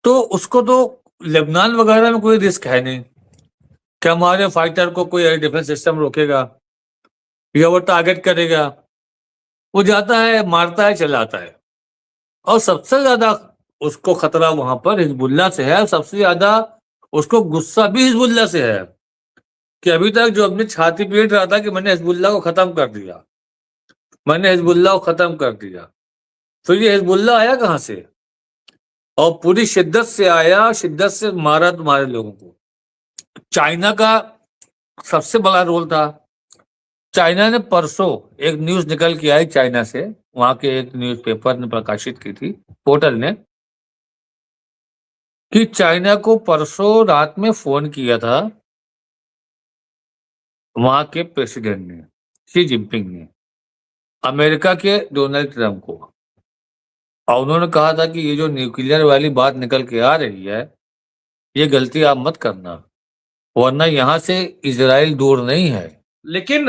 तो उसको तो लेबनान वगैरह में कोई रिस्क है नहीं कि हमारे फाइटर को कोई एयर डिफेंस सिस्टम रोकेगा या वो टारगेट करेगा। वो जाता है, मारता है, चला आता है। और सबसे ज्यादा उसको खतरा वहां पर हिजबुल्लाह से है। सबसे ज्यादा उसको गुस्सा भी हिजबुल्लाह से है कि अभी तक जो अपनी छाती पीट रहा था कि मैंने हिजबुल्लाह को खत्म कर दिया, मैंने हिजबुल्लाह को खत्म कर दिया। तो ये हिजबुल्लाह आया कहां से? और पूरी शिद्दत से आया, शिद्दत से मारा तुम्हारे लोगों को। चाइना का सबसे बड़ा रोल था। चाइना ने परसों एक न्यूज निकल के आई चाइना से, वहां के एक न्यूज़पेपर ने प्रकाशित की थी, पोर्टल ने, कि चाइना को परसों रात में फोन किया था वहां के प्रेसिडेंट ने, शी जिनपिंग ने, अमेरिका के डोनाल्ड ट्रंप को। और उन्होंने कहा था कि ये जो न्यूक्लियर वाली बात निकल के आ रही है, ये गलती आप मत करना, वरना यहां से इजराइल दूर नहीं है। लेकिन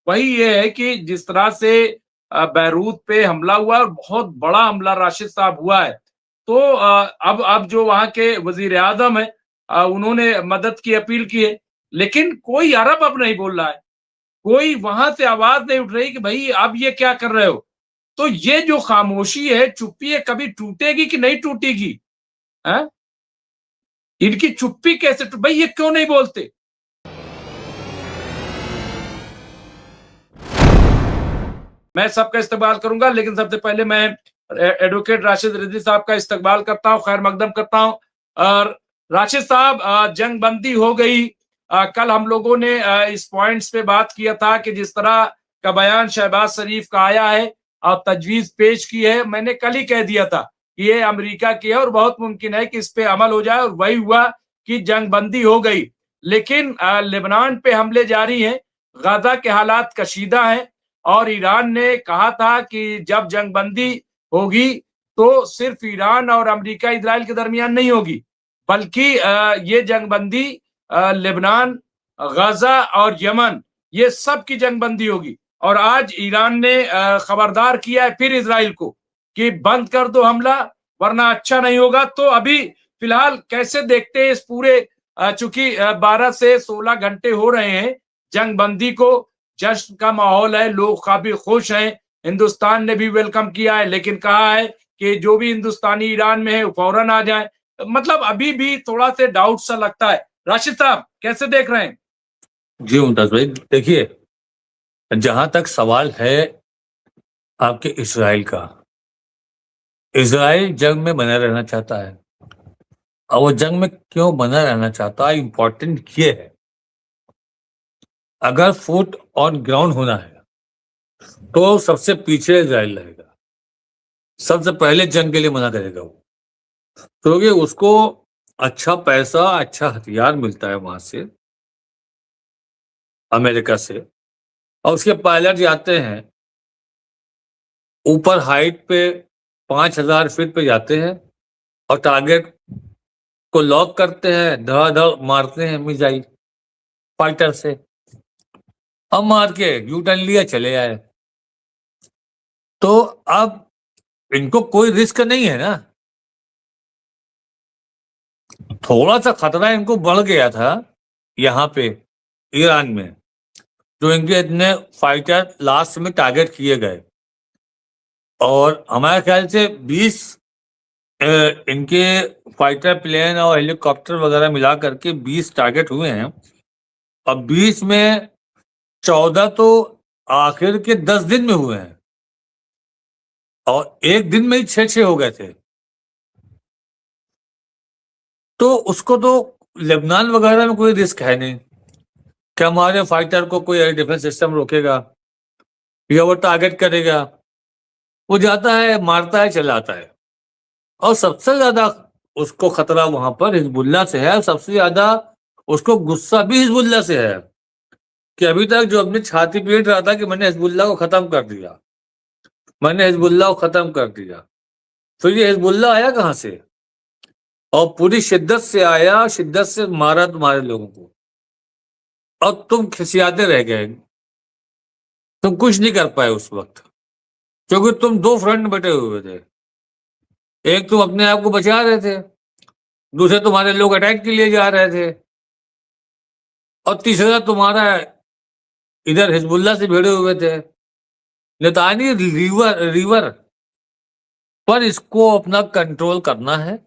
वही ये है कि जिस तरह से बैरूत पे हमला हुआ और बहुत बड़ा हमला राशिद साहब हुआ है, तो अब जो वहां के वजीर आजम है, उन्होंने मदद की अपील की है, लेकिन कोई अरब अब नहीं बोल रहा है, कोई वहां से आवाज नहीं उठ रही कि भाई अब ये क्या कर रहे हो। तो ये जो खामोशी है, चुप्पी है, कभी टूटेगी कि नहीं टूटेगी? है इनकी चुप्पी कैसे भाई ये क्यों नहीं बोलते? मैं सबका इस्तेमाल करूंगा, लेकिन सबसे पहले मैं एडवोकेट राशिद रिजवी साहब का इस्तेमाल करता हूं, खैर मकदम करता हूं। और राशिद साहब, जंग बंदी हो गई। कल हम लोगों ने इस पॉइंट्स पे बात किया था कि जिस तरह का बयान शहबाज शरीफ का आया है और तजवीज पेश की है, मैंने कल ही कह दिया था कि ये अमेरिका की है और बहुत मुमकिन है कि इस पे अमल हो जाए, और वही हुआ कि जंग बंदी हो गई। लेकिन लेबनान पे हमले जारी हैं, गाजा के हालात कशीदा हैं, और ईरान ने कहा था कि जब जंग बंदी होगी तो सिर्फ ईरान और अमेरिका इजराइल के दरमियान नहीं होगी, बल्कि ये जंग बंदी लेबनान, गाजा और यमन, ये सब की जंग बंदी होगी। और आज ईरान ने खबरदार किया है फिर इजराइल को कि बंद कर दो हमला, वरना अच्छा नहीं होगा। तो अभी फिलहाल कैसे देखते हैं इस पूरे, चूंकि 12 से 16 घंटे हो रहे हैं जंग बंदी को, जश्न का माहौल है, लोग काफी खुश हैं, हिंदुस्तान ने भी वेलकम किया है, लेकिन कहा है कि जो भी हिंदुस्तानी ईरान में है वो फौरन आ जाए। मतलब अभी भी थोड़ा से डाउट सा लगता है। राशिद साहब कैसे देख रहे हैं? जी मुमताज भाई, देखिए, जहां तक सवाल है आपके इसराइल का, इसराइल जंग में बना रहना चाहता है। और वो जंग में क्यों बना रहना चाहता है, इंपॉर्टेंट ये है, अगर फुट ऑन ग्राउंड होना है तो सबसे पीछे इजराइल रहेगा, सबसे पहले जंग के लिए मना करेगा वो, क्योंकि उसको अच्छा पैसा, अच्छा हथियार मिलता है वहां से, अमेरिका से। और उसके पायलट जाते हैं ऊपर हाइट पे, 5,000 फीट पे जाते हैं और टारगेट को लॉक करते हैं, धड़ाधड़ मारते हैं मिसाइल फाइटर से। अब मार के यू टर्न लिया, चले आए। तो अब इनको कोई रिस्क नहीं है ना। थोड़ा सा खतरा इनको बढ़ गया था यहाँ पे ईरान में, जो इनके इतने फाइटर लास्ट में टारगेट किए गए। और हमारे ख्याल से 20 इनके फाइटर प्लेन और हेलीकॉप्टर वगैरह मिला करके 20 टारगेट हुए हैं। अब 20 में 14 तो आखिर के 10 दिन में हुए हैं, और एक दिन में ही 6 हो गए थे। तो उसको तो लेबनान वगैरह में कोई रिस्क है नहीं कि हमारे फाइटर को कोई एयर डिफेंस सिस्टम रोकेगा या वो टारगेट करेगा। वो जाता है, मारता है, चला आता है। और सबसे ज्यादा उसको खतरा वहां पर हिजबुल्लाह से है। सबसे ज्यादा उसको गुस्सा भी हिजबुल्लाह से है कि अभी तक जो अपनी छाती पीट रहा था कि मैंने हिजबुल्लाह को खत्म कर दिया, मैंने हिजबुल्लाह को खत्म कर दिया। तो ये हिजबुल्लाह आया कहां से? और पूरी शिद्दत से आया, शिद्दत से मारा तुम्हारे लोगों को। और तुम खिसियाते रह गए, तुम कुछ नहीं कर पाए उस वक्त, क्योंकि तुम दो फ्रंट में बटे हुए थे। एक तुम अपने आप को बचा रहे थे दूसरे तुम्हारे लोग अटैक के लिए जा रहे थे, और तीसरा तुम्हारा इधर हिजबुल्लाह से भिड़े हुए थे। नेतानी रिवर पर इसको अपना कंट्रोल करना है।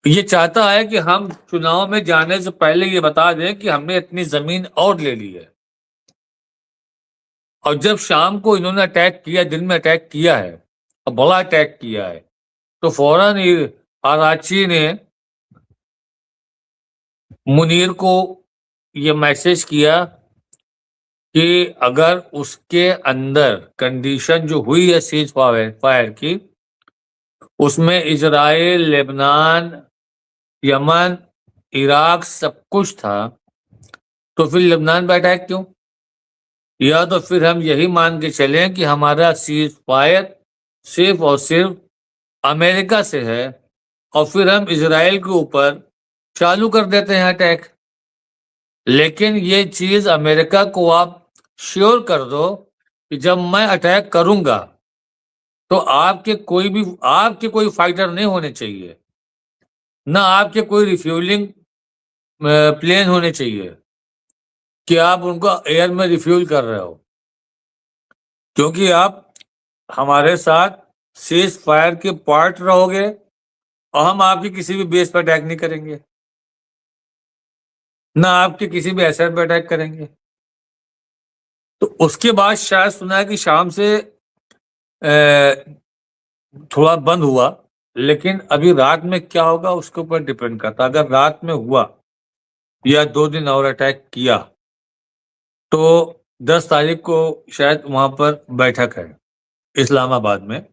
ये चाहता है कि हम चुनाव में जाने से पहले ये बता दें कि हमने इतनी जमीन और ले ली है। और जब शाम को इन्होंने अटैक किया, दिन में अटैक किया है और बड़ा अटैक किया है, तो फौरन आराची ने मुनीर को ये मैसेज किया कि अगर उसके अंदर कंडीशन जो हुई है सीज फायर की, उसमें इजराइल, लेबनान, यमन, इराक सब कुछ था, तो फिर लेबनान पर अटैक क्यों? या तो फिर हम यही मान के चलें कि हमारा सीज फायर सिर्फ और सिर्फ अमेरिका से है, और फिर हम इजराइल के ऊपर चालू कर देते हैं अटैक। लेकिन ये चीज अमेरिका को आप श्योर कर दो कि जब मैं अटैक करूंगा तो आपके कोई फाइटर नहीं होने चाहिए, ना आपके कोई रिफ्यूलिंग प्लेन होने चाहिए कि आप उनको एयर में रिफ्यूल कर रहे हो, क्योंकि आप हमारे साथ सीज फायर के पार्ट रहोगे और हम आपकी किसी भी बेस पर अटैक नहीं करेंगे, ना आपके किसी भी एसेट पर अटैक करेंगे। तो उसके बाद शायद सुना है कि शाम से थोड़ा बंद हुआ, लेकिन अभी रात में क्या होगा उसके ऊपर डिपेंड करता। अगर रात में हुआ या 2 दिन और अटैक किया तो 10 तारीख को शायद वहां पर बैठक है इस्लामाबाद में,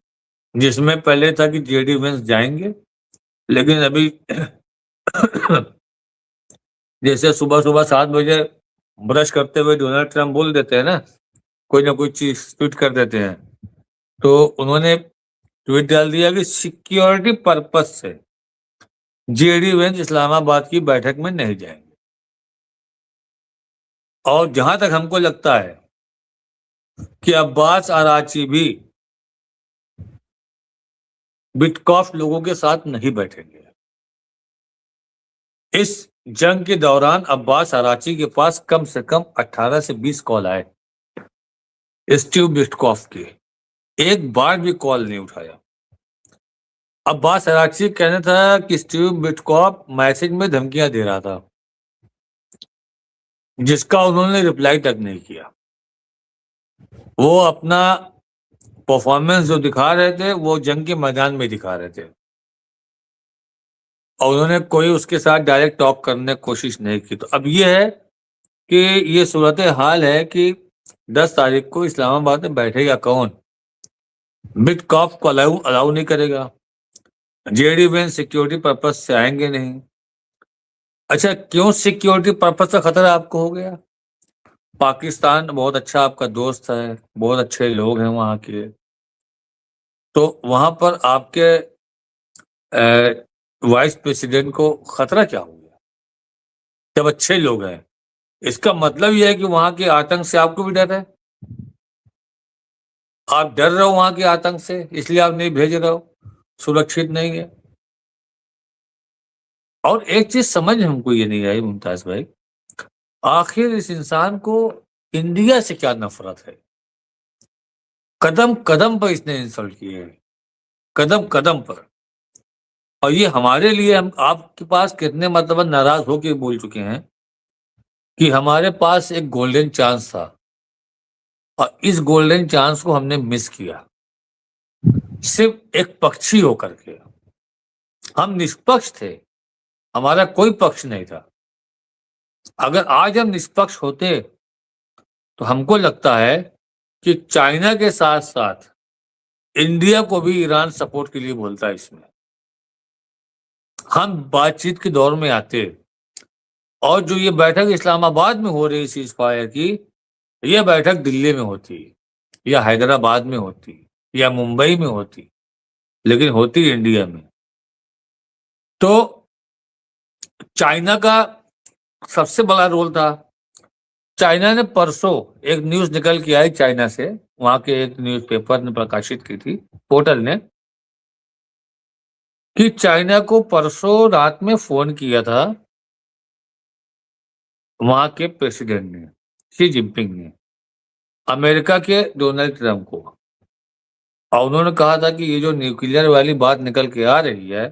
जिसमें पहले था कि जेडी वेंस जाएंगे, लेकिन अभी जैसे सुबह सुबह 7 बजे ब्रश करते हुए डोनाल्ड ट्रंप बोल देते हैं ना, कोई ना कोई चीज ट्वीट कर देते हैं, तो उन्होंने ट्वीट डाल दिया कि सिक्योरिटी पर्पस से जेडी वेंस इस्लामाबाद की बैठक में नहीं जाएंगे। और जहां तक हमको लगता है कि अब्बास अराची भी बिटकॉफ लोगों के साथ नहीं बैठेंगे। इस जंग के दौरान अब्बास अराची के पास कम से कम 18 से 20 कॉल आए स्टीव बिटकॉफ के, एक बार भी कॉल नहीं उठाया। अब्बास अराची कहना था कि स्टीव बिटकॉफ मैसेज में धमकियां दे रहा था, जिसका उन्होंने रिप्लाई तक नहीं किया। वो अपना परफॉर्मेंस जो दिखा रहे थे वो जंग के मैदान में दिखा रहे थे, और उन्होंने कोई उसके साथ डायरेक्ट टॉक करने की कोशिश नहीं की। तो अब ये है कि ये सूरत हाल है कि 10 तारीख को इस्लामाबाद में बैठेगा कौन? बिटकॉफ को अलाउ नहीं करेगा, जेडी वेंस सिक्योरिटी पर्पस से आएंगे नहीं। अच्छा, क्यों सिक्योरिटी पर्पस का खतरा आपको हो गया? पाकिस्तान बहुत अच्छा आपका दोस्त है, बहुत अच्छे लोग हैं वहां के, तो वहां पर आपके वाइस प्रेसिडेंट को खतरा क्या हो गया जब अच्छे लोग हैं? इसका मतलब यह है कि वहां के आतंक से आपको भी डर है, आप डर रहे हो वहां के आतंक से, इसलिए आप नहीं भेज रहे हो, सुरक्षित नहीं है। और एक चीज समझ हमको ये नहीं आई मुमताज भाई, आखिर इस इंसान को इंडिया से क्या नफरत है? कदम कदम पर इसने इंसल्ट किए हैं, कदम कदम पर। और ये हमारे लिए, हम आपके पास कितने मतलब नाराज होकर बोल चुके हैं कि हमारे पास एक गोल्डन चांस था और इस गोल्डन चांस को हमने मिस किया, सिर्फ एक पक्षी होकर के। हम निष्पक्ष थे, हमारा कोई पक्ष नहीं था। अगर आज हम निष्पक्ष होते तो हमको लगता है कि चाइना के साथ साथ इंडिया को भी ईरान सपोर्ट के लिए बोलता है इसमें, हम बातचीत के दौर में आते। और जो ये बैठक इस्लामाबाद में हो रही सीज फायर की, यह बैठक दिल्ली में होती या हैदराबाद में होती या मुंबई में होती, लेकिन होती इंडिया में। तो चाइना का सबसे बड़ा रोल था। चाइना ने परसों एक न्यूज निकल के आई चाइना से, वहां के एक न्यूज़पेपर ने प्रकाशित की थी, पोर्टल ने, कि चाइना को परसों रात में फोन किया था वहां के प्रेसिडेंट ने, शी जिनपिंग ने, अमेरिका के डोनाल्ड ट्रंप को, और उन्होंने कहा था कि ये जो न्यूक्लियर वाली बात निकल के आ रही है,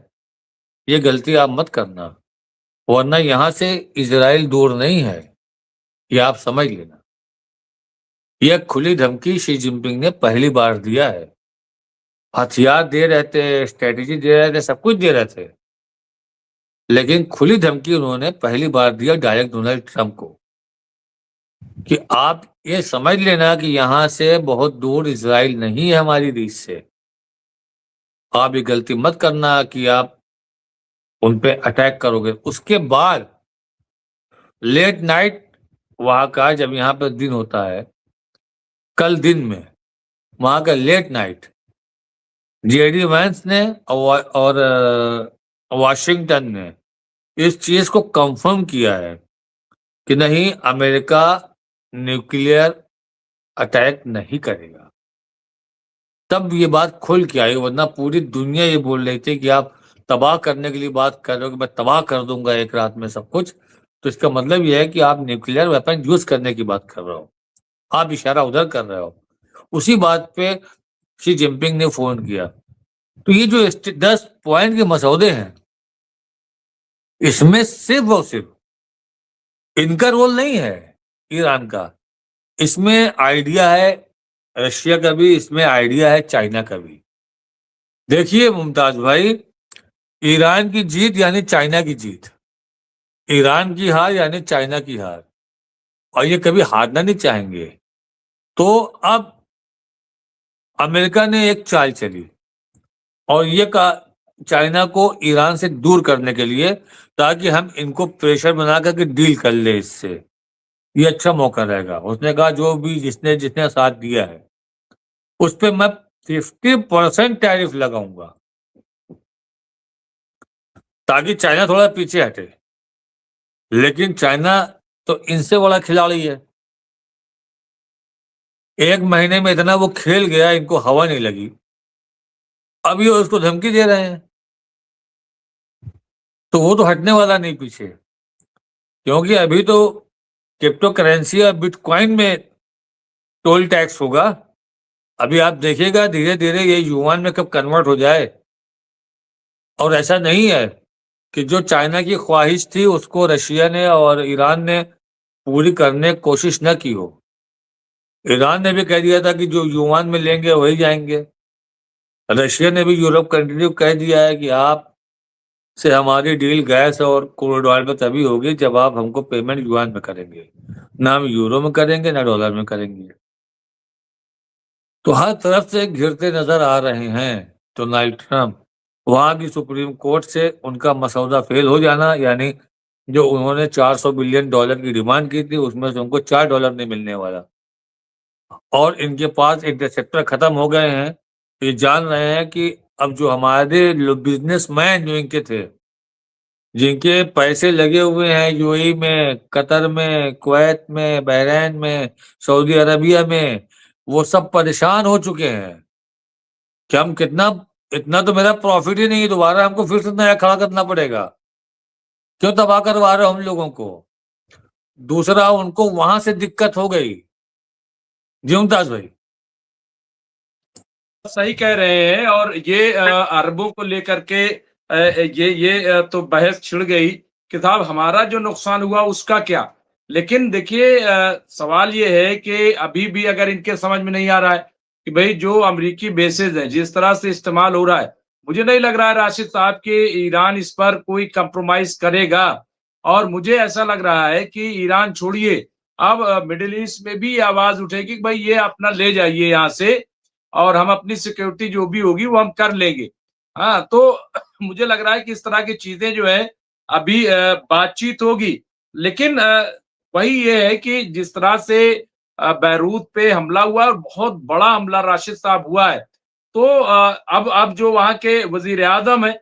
ये गलती आप मत करना, वरना यहां से इजराइल दूर नहीं है, ये आप समझ लेना। यह खुली धमकी शी जिनपिंग ने पहली बार दिया है। हथियार दे रहे थे, स्ट्रेटेजी दे रहे थे, सब कुछ दे रहे थे, लेकिन खुली धमकी उन्होंने पहली बार दिया डायरेक्ट डोनाल्ड ट्रंप को कि आप ये समझ लेना कि यहां से बहुत दूर इजराइल नहीं है हमारी रीच से, आप ये गलती मत करना कि आप उन पे अटैक करोगे। उसके बाद लेट नाइट वहां का, जब यहाँ पे दिन होता है, कल दिन में वहां का लेट नाइट जेडी वैंस ने और वाशिंगटन ने इस चीज को कंफर्म किया है कि नहीं, अमेरिका न्यूक्लियर अटैक नहीं करेगा। तब ये बात खुल के आई, वरना पूरी दुनिया ये बोल रही थी कि आप तबाह करने के लिए बात कर रहे हो कि मैं तबाह कर दूंगा एक रात में सब कुछ, तो इसका मतलब यह है कि आप न्यूक्लियर वेपन यूज करने की बात कर रहे हो, आप इशारा उधर कर रहे हो। उसी बात पे शी जिनपिंग ने फोन किया। तो ये जो 10 पॉइंट के मसौदे हैं, इसमें सिर्फ और सिर्फ इनका रोल नहीं है, ईरान का, इसमें आइडिया है रशिया का भी, इसमें आइडिया है चाइना का भी। देखिए मुमताज भाई, ईरान की जीत यानी चाइना की जीत, ईरान की हार यानी चाइना की हार, और ये कभी हारना नहीं चाहेंगे। तो अब अमेरिका ने एक चाल चली और ये चाइना को ईरान से दूर करने के लिए, ताकि हम इनको प्रेशर बना करके डील कर ले इससे, ये अच्छा मौका रहेगा। उसने कहा जो भी जिसने जिसने साथ दिया है उस पर मैं 50% टैरिफ लगाऊंगा, ताकि चाइना थोड़ा पीछे हटे। लेकिन चाइना तो इनसे बड़ा खिलाड़ी है, एक महीने में इतना वो खेल गया, इनको हवा नहीं लगी, अब ये उसको धमकी दे रहे हैं, तो वो तो हटने वाला नहीं पीछे। क्योंकि अभी तो क्रिप्टो करेंसी और बिटकॉइन में टोल टैक्स होगा, अभी आप देखिएगा धीरे धीरे ये युआन में कब कन्वर्ट हो जाए। और ऐसा नहीं है कि जो चाइना की ख्वाहिश थी उसको रशिया ने और ईरान ने पूरी करने की कोशिश न की हो। ईरान ने भी कह दिया था कि जो युआन में लेंगे वही जाएंगे, रशिया ने भी यूरोप कंट्री को कह दिया है कि आप से हमारी डील गैस और क्रूड ऑयल में तभी होगी जब आप हमको पेमेंट युआन में करेंगे, ना हम यूरो में करेंगे ना डॉलर में करेंगे। तो हर तरफ से घिरते नजर आ रहे हैं डोनाल्ड ट्रंप। वहां की सुप्रीम कोर्ट से उनका मसौदा फेल हो जाना, यानी जो उन्होंने $400 बिलियन की डिमांड की थी उसमें से उनको $4 नहीं मिलने वाला, और इनके पास इंटरसेप्टर खत्म हो गए हैं। ये जान रहे हैं कि अब जो हमारे बिजनेसमैन जो इनके थे, जिनके पैसे लगे हुए हैं यूएई में, कतर में, कुवैत में, बहरीन में, सऊदी अरबिया में, वो सब परेशान हो चुके हैं कि हम कितना, इतना तो मेरा प्रॉफिट ही नहीं है, दोबारा हमको फिर से नया खड़ा करना पड़ेगा, क्यों तबाह करवा रहे हो हम लोगों को। दूसरा, उनको वहां से दिक्कत हो गई। जी मुमताज भाई। सही कह रहे हैं। और ये अरबों को लेकर के तो बहस छिड़ गई कि साहब हमारा जो नुकसान हुआ उसका क्या। लेकिन देखिए सवाल ये है कि अभी भी अगर इनके समझ में नहीं आ रहा है कि भाई जो अमेरिकी बेसेस हैं जिस तरह से इस्तेमाल हो रहा है, मुझे नहीं लग रहा है राशिद साहब कि ईरान इस पर कोई कंप्रोमाइज करेगा। और मुझे ऐसा लग रहा है कि ईरान छोड़िए, अब मिडिल ईस्ट में भी आवाज उठेगी कि भाई ये अपना ले जाइए यहाँ से और हम अपनी सिक्योरिटी जो भी होगी वो हम कर लेंगे। हाँ, तो मुझे लग रहा है कि इस तरह की चीजें जो है अभी बातचीत होगी। लेकिन वही ये है कि जिस तरह से बैरूत पे हमला हुआ और बहुत बड़ा हमला राशिद साहब हुआ है, तो अब जो वहां के वजीर आजम है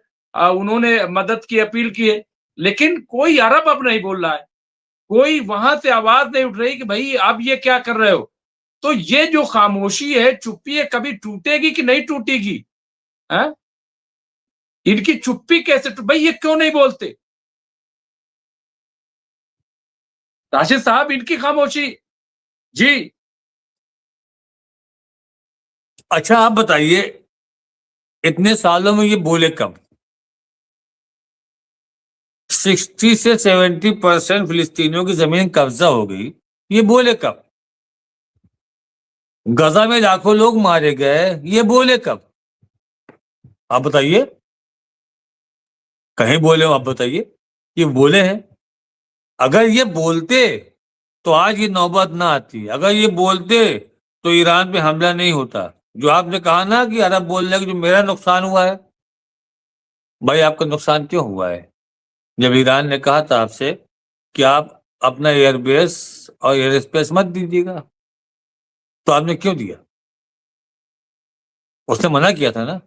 उन्होंने मदद की अपील की है, लेकिन कोई अरब अब नहीं बोल रहा है, कोई वहां से आवाज नहीं उठ रही कि भाई अब ये क्या कर रहे हो। तो ये जो खामोशी है, चुप्पी है, कभी टूटेगी कि नहीं टूटेगी। है इनकी चुप्पी कैसे भाई ये क्यों नहीं बोलते? राशिद साहब इनकी खामोशी। जी। अच्छा आप बताइए, इतने सालों में ये बोले कब? 60 से 70% फिलिस्तीनियों की जमीन कब्जा हो गई, ये बोले कब? गजा में लाखों लोग मारे गए, ये बोले कब? आप बताइए, कहीं बोले हो? आप बताइए, ये बोले हैं? अगर ये बोलते तो आज ये नौबत ना आती। अगर ये बोलते तो ईरान पे हमला नहीं होता। जो आपने कहा ना कि अरब बोल रहे हैं कि जो मेरा नुकसान हुआ है, भाई आपका नुकसान क्यों हुआ है? जब ईरान ने कहा था आपसे कि आप अपना एयरबेस और एयर स्पेस मत दीजिएगा, तो आपने क्यों दिया? उसने मना किया था ना।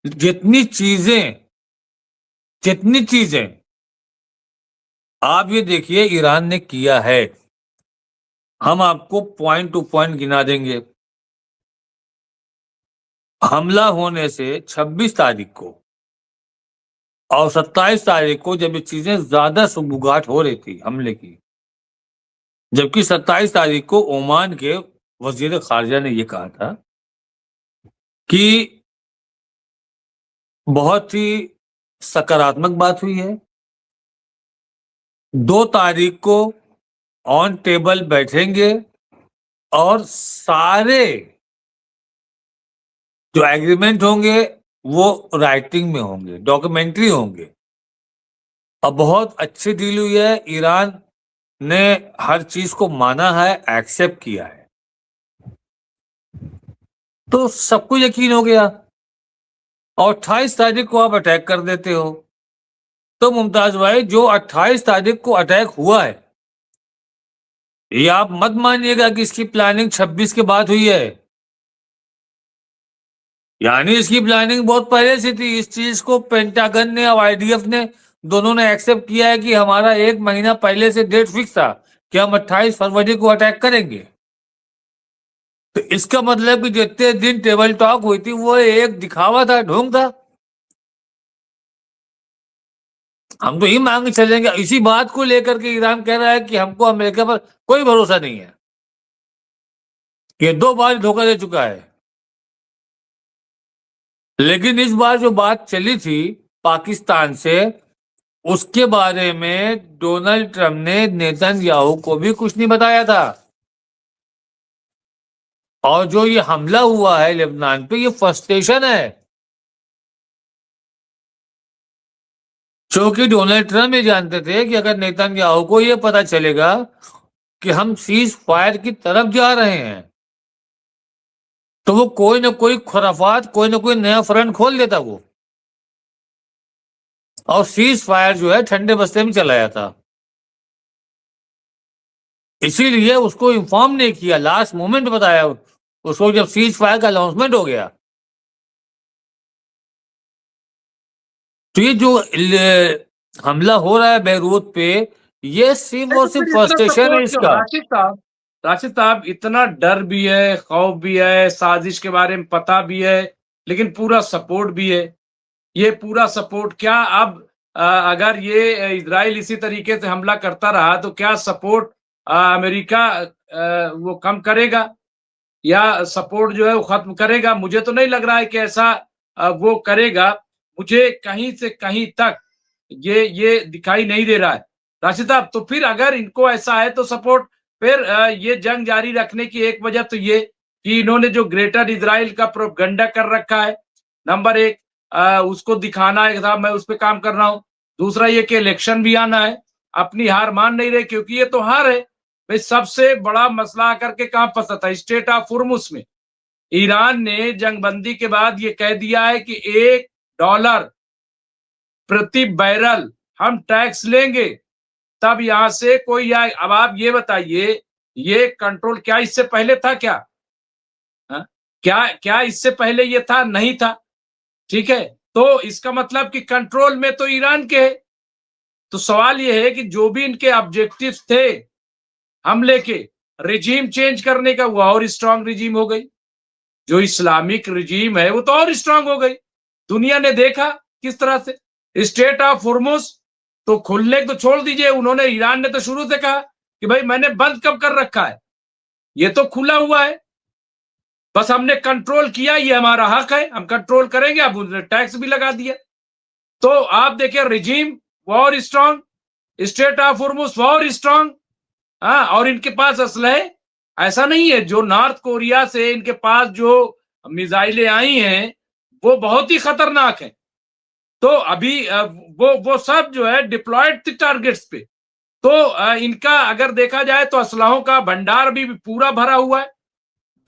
जितनी चीजें जितनी चीजें आप ये देखिए ईरान ने किया है, हम आपको पॉइंट टू पॉइंट गिना देंगे। हमला होने से 26 तारीख को और 27 तारीख को, जब ये चीजें ज्यादा सुगबुगाहट हो रही थी हमले की, जबकि 27 तारीख को ओमान के वजीर खारजा ने यह कहा था कि बहुत ही सकारात्मक बात हुई है। 2 तारीख को ऑन टेबल बैठेंगे और सारे जो एग्रीमेंट होंगे वो राइटिंग में होंगे, डॉक्यूमेंट्री होंगे। अब बहुत अच्छी डील हुई है। ईरान ने हर चीज को माना है, एक्सेप्ट किया है, तो सबको यकीन हो गया। और 28 तारीख को आप अटैक कर देते हो। तो मुमताज भाई, जो 28 तारीख को अटैक हुआ है, ये आप मत मानिएगा कि इसकी प्लानिंग 26 के बाद हुई है। यानी इसकी प्लानिंग बहुत पहले से थी। इस चीज को पेंटागन ने और आईडीएफ ने दोनों ने एक्सेप्ट किया है कि हमारा 1 महीना पहले से डेट फिक्स था कि हम 28 फरवरी को अटैक करेंगे। तो इसका मतलब कि जितने दिन टेबल टॉक हुई थी वो एक दिखावा था, ढोंग था। हम तो ये मांग के चलेंगे। इसी बात को लेकर के ईरान कह रहा है कि हमको अमेरिका पर कोई भरोसा नहीं है, ये 2 बार धोखा दे चुका है। लेकिन इस बार जो बात चली थी पाकिस्तान से, उसके बारे में डोनाल्ड ट्रंप ने नेतन्याहू को भी कुछ नहीं बताया था। और जो ये हमला हुआ है लेबनान पे, ये फ्रस्ट्रेशन है, क्योंकि डोनाल्ड ट्रंप ये जानते थे कि अगर नेतन्याहू को ये पता चलेगा कि हम सीज फायर की तरफ जा रहे हैं, तो वो कोई ना कोई खुराफात, कोई ना कोई नया फ्रंट खोल देता वो, और सीज फायर जो है ठंडे बस्ते में चला जाता। इसीलिए उसको इन्फॉर्म नहीं किया, लास्ट मोमेंट बताया उसको जब सीज फायर का अनाउंसमेंट हो गया। तो ये जो हमला हो रहा है बेरूत पे, ये सिर्फ और सिर्फ फ्रस्ट्रेशन है इसका। राशिद साहब इतना डर भी है, खौफ भी है, साजिश के बारे में पता भी है, लेकिन पूरा सपोर्ट भी है। ये पूरा सपोर्ट क्या अब अगर ये इजराइल इसी तरीके से हमला करता रहा तो क्या सपोर्ट अमेरिका वो कम करेगा या सपोर्ट जो है वो खत्म करेगा? मुझे तो नहीं लग रहा है कि ऐसा वो करेगा। मुझे कहीं से कहीं तक ये दिखाई नहीं दे रहा है राशिद साहब। तो फिर अगर इनको ऐसा है तो सपोर्ट, फिर ये जंग जारी रखने की एक वजह तो ये कि इन्होंने जो ग्रेटर इजराइल का प्रोपगंडा कर रखा है, नंबर 1 उसको दिखाना है साहब मैं उस पर काम कर रहा हूं। दूसरा ये कि इलेक्शन भी आना है, अपनी हार मान नहीं रहे, क्योंकि ये तो हार है भाई। सबसे बड़ा मसला आकर के कहां फंसा था? स्टेट ऑफ हुर्मुस में। ईरान ने जंगबंदी के बाद ये कह दिया है कि $1 प्रति बैरल हम टैक्स लेंगे, तब यहां से कोई आए। अब आप ये बताइए, ये कंट्रोल क्या इससे पहले था क्या? हा? क्या इससे पहले ये था? नहीं था। ठीक है, तो इसका मतलब कि कंट्रोल में तो ईरान के है। तो सवाल ये है कि जो भी इनके ऑब्जेक्टिव्स थे हमले के, रिजीम चेंज करने का, वो और स्ट्रांग रिजीम हो गई। जो इस्लामिक रिजीम है वो तो और स्ट्रांग हो गई। दुनिया ने देखा किस तरह से स्ट्रेट ऑफ हॉर्मुज तो खुलने को तो छोड़ दीजिए, उन्होंने ईरान ने तो शुरू से कहा कि भाई मैंने बंद कब कर रखा है, ये तो खुला हुआ है, बस हमने कंट्रोल किया, ये हमारा हक है, हम कंट्रोल करेंगे। अब उन्होंने टैक्स भी लगा दिया। तो आप देखिए regime war strong, straight of Hormuz war strong, हाँ, और इनके पास असलहे ऐसा नहीं है, जो नॉर्थ कोरिया से इनके पास जो मिसाइलें आई हैं वो बहुत ही खतरनाक है। तो अभी वो सब जो है डिप्लॉयड थी टारगेट्स पे। तो इनका अगर देखा जाए तो असलहों का भंडार भी पूरा भरा हुआ है।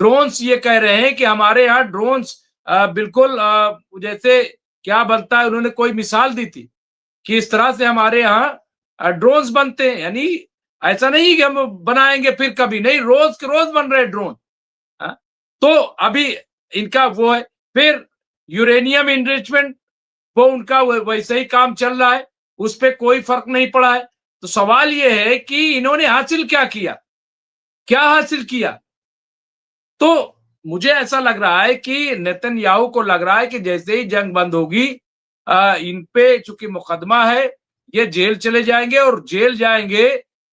ड्रोन्स ये कह रहे हैं कि हमारे यहाँ ड्रोन्स बिल्कुल जैसे क्या बनता है, उन्होंने कोई मिसाल दी थी कि इस तरह से हमारे यहाँ ड्रोन्स बनते हैं, यानी ऐसा नहीं कि हम बनाएंगे फिर कभी नहीं, रोज के रोज बन रहे ड्रोन। तो अभी इनका वो है। फिर यूरेनियम इनरिचमेंट, वो उनका वैसे ही काम चल रहा है, उस पर कोई फर्क नहीं पड़ा है। तो सवाल ये है कि इन्होंने हासिल क्या किया, क्या हासिल किया? तो मुझे ऐसा लग रहा है कि नेतन्याहू को लग रहा है कि जैसे ही जंग बंद होगी, इन पे चूंकि मुकदमा है, ये जेल चले जाएंगे, और जेल जाएंगे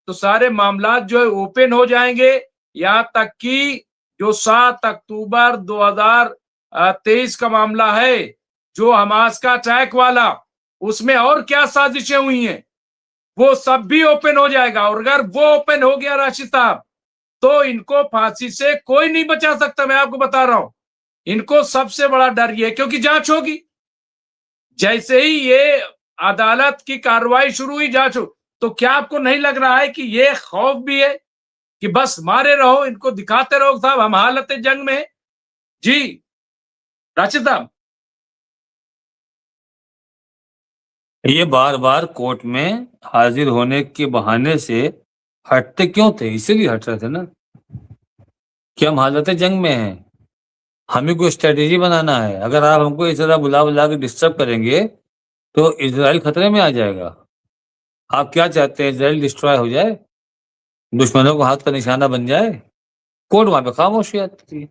तो सारे मामला जो है ओपन हो जाएंगे। यहां तक कि जो 7 अक्टूबर 2023 का मामला है, जो हमास का अटैक वाला, उसमें और क्या साजिशें हुई हैं, वो सब भी ओपन हो जाएगा। और अगर वो ओपन हो गया राशिद साहब, तो इनको फांसी से कोई नहीं बचा सकता। मैं आपको बता रहा हूं, इनको सबसे बड़ा डर ये, क्योंकि जांच होगी। जैसे ही ये अदालत की कार्रवाई शुरू हुई, जांच हो, तो क्या आपको नहीं लग रहा है कि ये खौफ भी है कि बस मारे रहो, इनको दिखाते रहो साहब हम हालत जंग में? जी राशिद साहब। ये बार बार कोर्ट में हाजिर होने के बहाने से हटते क्यों थे? इसीलिए हट रहे थे ना कि हम हालत जंग में हैं, हमें कोई स्ट्रेटेजी बनाना है। अगर आप हमको इस तरह बुला बुला के डिस्टर्ब करेंगे तो इजराइल खतरे में आ जाएगा। आप क्या चाहते हैं, इजराइल डिस्ट्रॉय हो जाए, दुश्मनों को हाथ का निशाना बन जाए? कोर्ट वहां पे खामोशी आती है।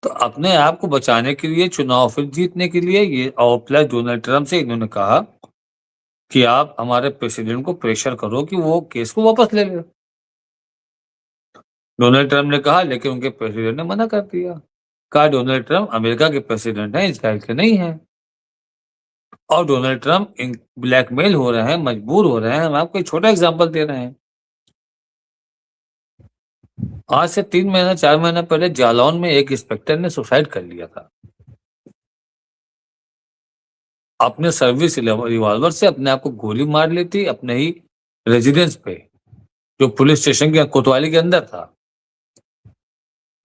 तो अपने आप को बचाने के लिए, चुनाव फिर जीतने के लिए, ये और प्लस डोनाल्ड ट्रंप से इन्होंने कहा कि आप हमारे प्रेसिडेंट को प्रेशर करो कि वो केस को वापस ले ले। डोनाल्ड ट्रंप ने कहा, लेकिन उनके प्रेसिडेंट ने मना कर दिया। कहा डोनाल्ड ट्रंप अमेरिका के प्रेसिडेंट हैं, इजराइल के नहीं हैं। और डोनाल्ड ट्रंप ब्लैकमेल हो रहे हैं, मजबूर हो रहे हैं। हम आपको एक छोटा एग्जांपल दे रहे हैं। आज से 3 महीना 4 महीना पहले जालौन में एक इंस्पेक्टर ने सुसाइड कर लिया था। अपने सर्विस रिवॉल्वर से अपने आप को गोली मार ली थी, अपने ही रेजिडेंस पे, जो पुलिस स्टेशन के कोतवाली के अंदर था।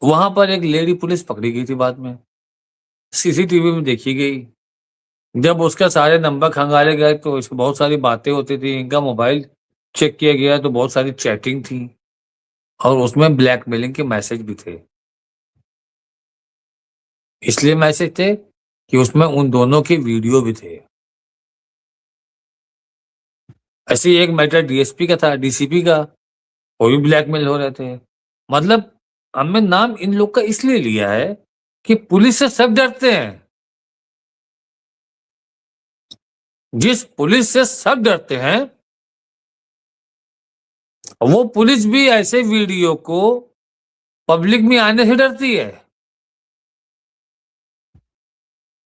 वहां पर एक लेडी पुलिस पकड़ी गई थी, बाद में सीसीटीवी में देखी गई। जब उसका सारे नंबर खंगाले गए तो इसमें बहुत सारी बातें होती थी। इनका मोबाइल चेक किया गया तो बहुत सारी चैटिंग थी, और उसमें ब्लैकमेलिंग के मैसेज भी थे। इसलिए मैसेज थे कि उसमें उन दोनों के वीडियो भी थे। ऐसे ही एक मैटर डीएसपी का था, डीसीपी का, वो भी ब्लैकमेल हो रहे थे। मतलब हमने नाम इन लोग का इसलिए लिया है कि पुलिस से सब डरते हैं। जिस पुलिस से सब डरते हैं, वो पुलिस भी ऐसे वीडियो को पब्लिक में आने से डरती है।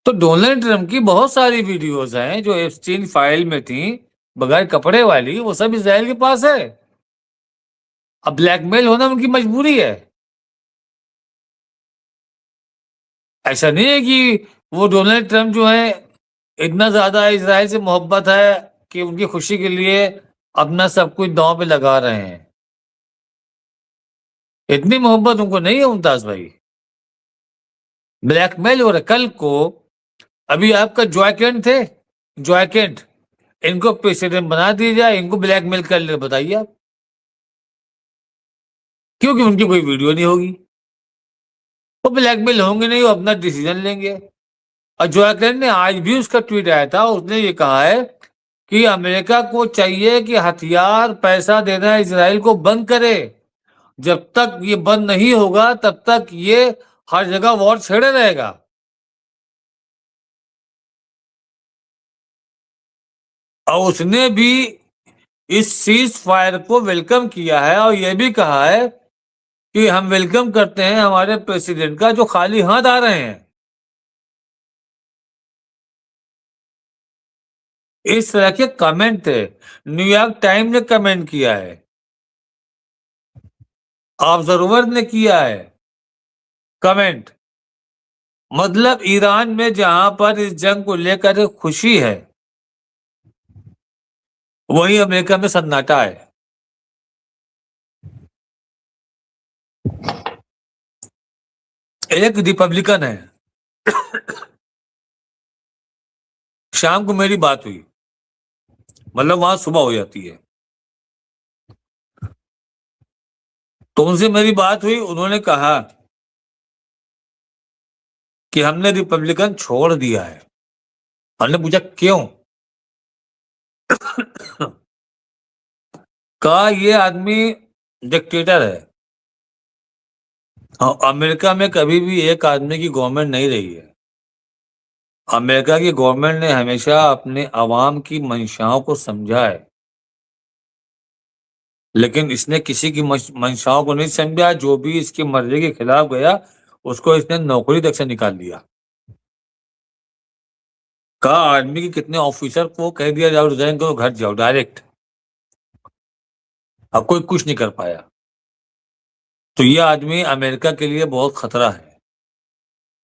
तो डोनाल्ड ट्रंप की बहुत सारी वीडियोस हैं जो एप्स्टीन फाइल में थी, बगैर कपड़े वाली, वो सब इजराइल के पास है। अब ब्लैकमेल होना उनकी मजबूरी है। ऐसा नहीं है कि वो डोनाल्ड ट्रंप जो है इतना ज्यादा इजराइल से मोहब्बत है कि उनकी खुशी के लिए अपना सब कुछ दांव पे लगा रहे हैं। इतनी मोहब्बत उनको नहीं है मुमताज भाई। ब्लैकमेल हो रहा। कल को अभी आपका जॉयकेंट थे, जॉयकेंट, इनको प्रेसिडेंट बना दिया जाए, इनको ब्लैकमेल कर ले, बताइए आप। क्योंकि उनकी कोई वीडियो नहीं होगी, वो ब्लैकमेल होंगे नहीं, वो अपना डिसीजन लेंगे। और जॉयकेंट ने आज भी उसका ट्वीट आया था, उसने ये कहा है कि अमेरिका को चाहिए कि हथियार, पैसा देना इजराइल को बंद करे। जब तक ये बंद नहीं होगा तब तक ये हर जगह वॉर छेड़े रहेगा। और उसने भी इस सीज फायर को वेलकम किया है और यह भी कहा है कि हम वेलकम करते हैं हमारे प्रेसिडेंट का जो खाली हाथ आ रहे हैं। इस तरह के कमेंट थे। न्यूयॉर्क टाइम ने कमेंट किया है, ऑब्जर्वर ने किया है कमेंट। मतलब ईरान में जहां पर इस जंग को लेकर खुशी है, वहीं अमेरिका में सन्नाटा है। एक रिपब्लिकन है, शाम को मेरी बात हुई, मतलब वहां सुबह हो जाती है, तो उनसे मेरी बात हुई। उन्होंने कहा कि हमने रिपब्लिकन छोड़ दिया है। हमने पूछा क्यों? कहा ये आदमी डिक्टेटर है। अमेरिका में कभी भी एक आदमी की गवर्नमेंट नहीं रही है। अमेरिका की गवर्नमेंट ने हमेशा अपने अवाम की मंशाओं को समझा है, लेकिन इसने किसी की मंशाओं को नहीं समझा। जो भी इसकी मर्जी के खिलाफ गया, उसको इसने नौकरी तक से निकाल दिया। कहा आर्मी के कितने ऑफिसर को कह दिया जाओ रिजाइन करो, घर जाओ डायरेक्ट। अब कोई कुछ नहीं कर पाया। तो ये आदमी अमेरिका के लिए बहुत खतरा है।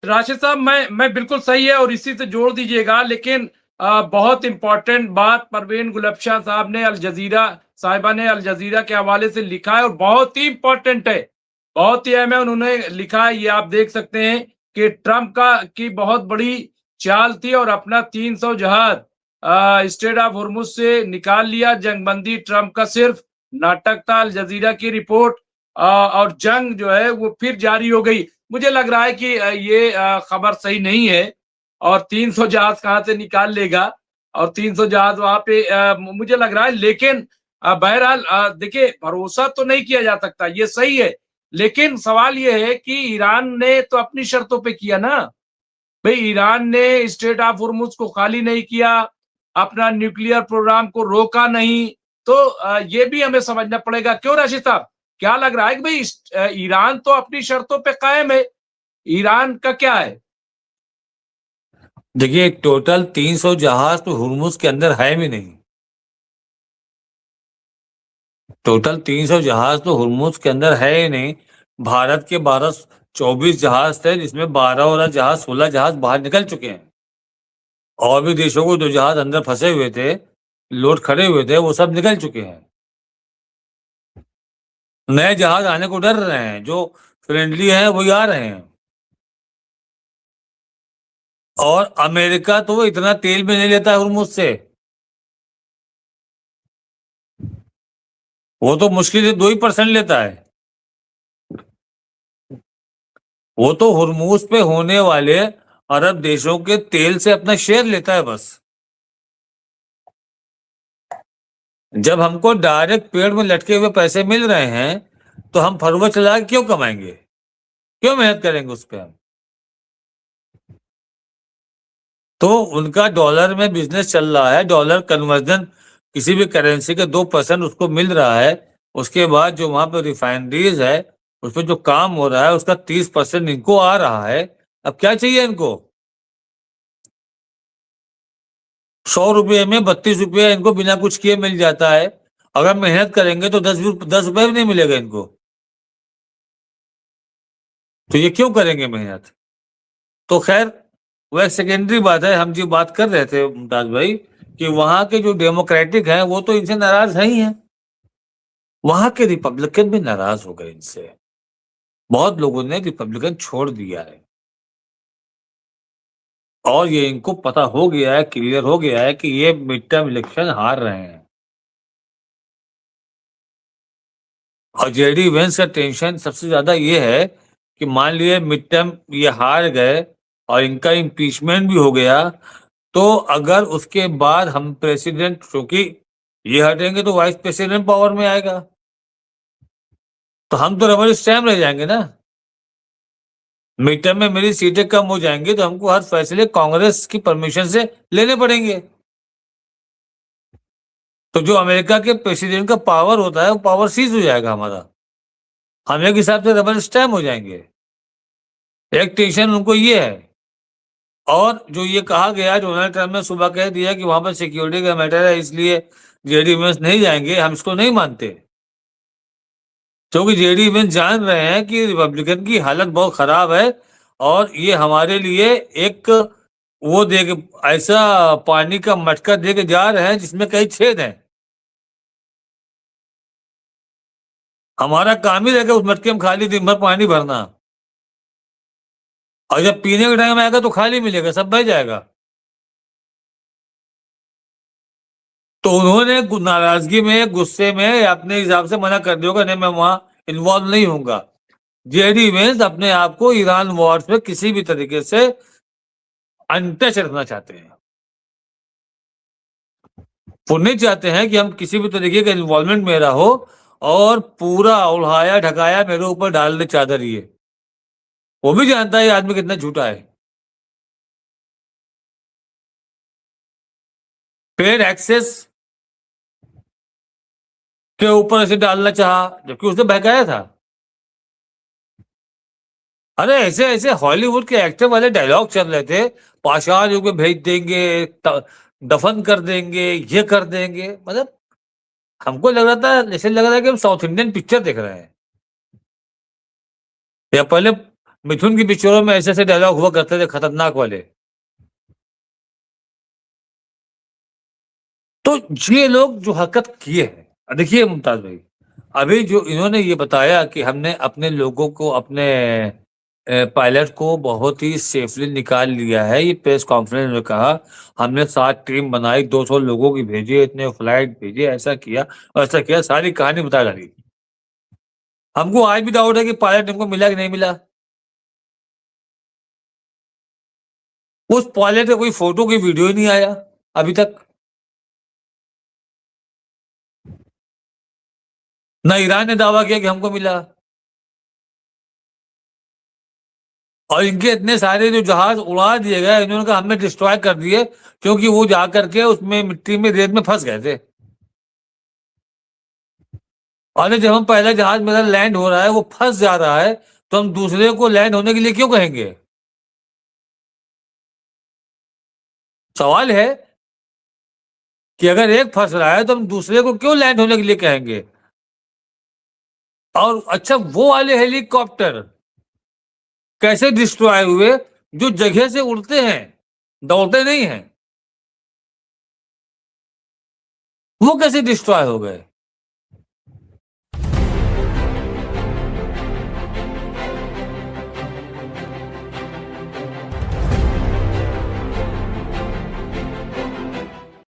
राशिद साहब, मैं बिल्कुल सही है और इसी से जोड़ दीजिएगा, लेकिन बहुत इंपॉर्टेंट बात परवीन गुलबशाह साहब ने अल जजीरा साहिबा ने अल जजीरा के हवाले से लिखा है और बहुत ही इंपॉर्टेंट है, बहुत ही अहम है। उन्होंने लिखा है, ये आप देख सकते हैं कि ट्रंप की बहुत बड़ी चाल थी और अपना 300 जहाज स्ट्रेट ऑफ हुर्मुज से निकाल लिया। जंगबंदी ट्रंप का सिर्फ नाटक था। अल जजीरा की रिपोर्ट और जंग जो है वो फिर जारी हो गई। मुझे लग रहा है कि ये खबर सही नहीं है और 300 जहाज कहां से निकाल लेगा और 300 जहाज वहां पे मुझे लग रहा है। लेकिन बहरहाल देखिए, भरोसा तो नहीं किया जा सकता, ये सही है, लेकिन सवाल ये है कि ईरान ने तो अपनी शर्तों पे किया ना भाई। ईरान ने स्ट्रेट ऑफ हुर्मुज को खाली नहीं किया, अपना न्यूक्लियर प्रोग्राम को रोका नहीं, तो ये भी हमें समझना पड़ेगा। क्यों राशिद साहब, क्या लग रहा है कि भाई ईरान तो अपनी शर्तों पे कायम है, ईरान का क्या है? देखिए, टोटल 300 जहाज तो हुर्मुज के अंदर है भी नहीं। टोटल 300 जहाज तो हुर्मुज के अंदर है ही नहीं। भारत के 24 जहाज थे, जिसमें 16 जहाज बाहर निकल चुके हैं। और भी देशों को 2 जहाज अंदर फंसे हुए थे, लोड खड़े हुए थे, वो सब निकल चुके हैं। नए जहाज आने को डर रहे हैं, जो फ्रेंडली हैं वही आ रहे हैं। और अमेरिका तो इतना तेल भी नहीं लेता है हुर्मुज से। वो तो मुश्किल से 2% लेता है। वो तो हुर्मुज पे होने वाले अरब देशों के तेल से अपना शेयर लेता है बस। जब हमको डायरेक्ट पेड़ में लटके हुए पैसे मिल रहे हैं, तो हम फरवरी चला के क्यों कमाएंगे, क्यों मेहनत करेंगे उस पर हम? तो उनका डॉलर में बिजनेस चल रहा है, डॉलर कन्वर्जन किसी भी करेंसी के 2% उसको मिल रहा है। उसके बाद जो वहां पर रिफाइनरीज है, उस पर जो काम हो रहा है, उसका 30% इनको आ रहा है। अब क्या चाहिए इनको? 100 रुपये में 32 रुपये इनको बिना कुछ किए मिल जाता है। अगर मेहनत करेंगे तो 10 रुपये भी नहीं मिलेगा इनको। तो ये क्यों करेंगे मेहनत? तो खैर, वह सेकेंडरी बात है। हम जो बात कर रहे थे मुमताज भाई, कि वहां के जो डेमोक्रेटिक हैं वो तो इनसे नाराज है ही हैं। वहां के रिपब्लिकन भी नाराज हो गए इनसे। बहुत लोगों ने रिपब्लिकन छोड़ दिया है और ये इनको पता हो गया है, क्लियर हो गया है कि ये मिड टर्म इलेक्शन हार रहे हैं। और जेडी वेंस का टेंशन सबसे ज्यादा ये है कि मान लिए मिड टर्म ये हार गए और इनका इम्पीचमेंट भी हो गया, तो अगर उसके बाद हम प्रेसिडेंट, क्योंकि ये हटेंगे तो वाइस प्रेसिडेंट पावर में आएगा, तो हम तो रबर स्टैम्प रह जाएंगे ना। मिड टर्म में मेरी सीटें कम हो जाएंगी, तो हमको हर फैसले कांग्रेस की परमिशन से लेने पड़ेंगे। तो जो अमेरिका के प्रेसिडेंट का पावर होता है वो पावर सीज हो जाएगा हमारा, हम एक हिसाब से रबर स्टैम्प हो जाएंगे। एक टेंशन उनको ये है। और जो ये कहा गया, डोनाल्ड ट्रंप ने सुबह कह दिया कि वहां पर सिक्योरिटी का मैटर है इसलिए जेडी वेंस नहीं जाएंगे, हम इसको नहीं मानते, क्योंकि जेडी वेंस जान रहे हैं कि रिपब्लिकन की हालत बहुत खराब है और ये हमारे लिए एक वो दे के ऐसा पानी का मटका दे के जा रहे हैं जिसमें कई छेद हैं। हमारा काम ही रहेगा उस मटके में खाली दिन भर पानी भरना, और जब पीने का टाइम आएगा तो खाली मिलेगा, सब बह जाएगा। तो उन्होंने नाराजगी में, गुस्से में अपने हिसाब से मना कर दिया, नहीं मैं वहां इन्वॉल्व नहीं होऊंगा। जेडी वेंस अपने आप को ईरान वॉर पे किसी भी तरीके से अनटच रखना चाहते हैं। वो नहीं चाहते हैं कि हम किसी भी तरीके का इन्वॉल्वमेंट मेरा हो और पूरा उल्हाया ढकाया मेरे ऊपर डाल दे चादर ये। वो भी जानता है ये आदमी कितना झूठा है। ट्रेड एक्सेस के ऊपर ऐसे डालना चाहा, जबकि उसने बहकाया था। अरे ऐसे ऐसे हॉलीवुड के एक्टर वाले डायलॉग चल रहे थे, पाषाण युग में भेज देंगे, दफन कर देंगे, ये कर देंगे, मतलब हमको लग रहा था, जैसे लग रहा है कि हम साउथ इंडियन पिक्चर देख रहे हैं। या पहले मिथुन की पिक्चरों में ऐसे ऐसे डायलॉग हुआ करते थे खतरनाक वाले। तो ये लोग जो हरकत किए हैं, देखिए मुमताज भाई, अभी जो इन्होंने ये बताया कि हमने अपने लोगों को, अपने पायलट को बहुत ही सेफली निकाल लिया है, ये प्रेस कॉन्फ्रेंस में कहा, हमने 7 टीम बनाई, 200 लोगों की भेजी, इतने फ्लाइट भेजे, ऐसा किया ऐसा किया, सारी कहानी बता डाली। हमको आज भी डाउट है कि पायलट हमको मिला कि नहीं मिला। उस पायलट का कोई फोटो, कोई वीडियो ही नहीं आया अभी तक। ना ईरान ने दावा किया कि हमको मिला, और इनके इतने सारे जो जहाज उड़ा दिए गए, इन्होंने कहा हमने डिस्ट्रॉय कर दिए, क्योंकि वो जा करके उसमें मिट्टी में, रेत में फंस गए थे। और जब हम पहला जहाज मेरा लैंड हो रहा है वो फंस जा रहा है, तो हम दूसरे को लैंड होने के लिए क्यों कहेंगे? सवाल है कि अगर एक फंस रहा है तो हम दूसरे को क्यों लैंड होने के लिए कहेंगे? और अच्छा, वो वाले हेलीकॉप्टर कैसे डिस्ट्रॉय हुए जो जगह से उड़ते हैं, दौड़ते नहीं हैं? वो कैसे डिस्ट्रॉय हो गए?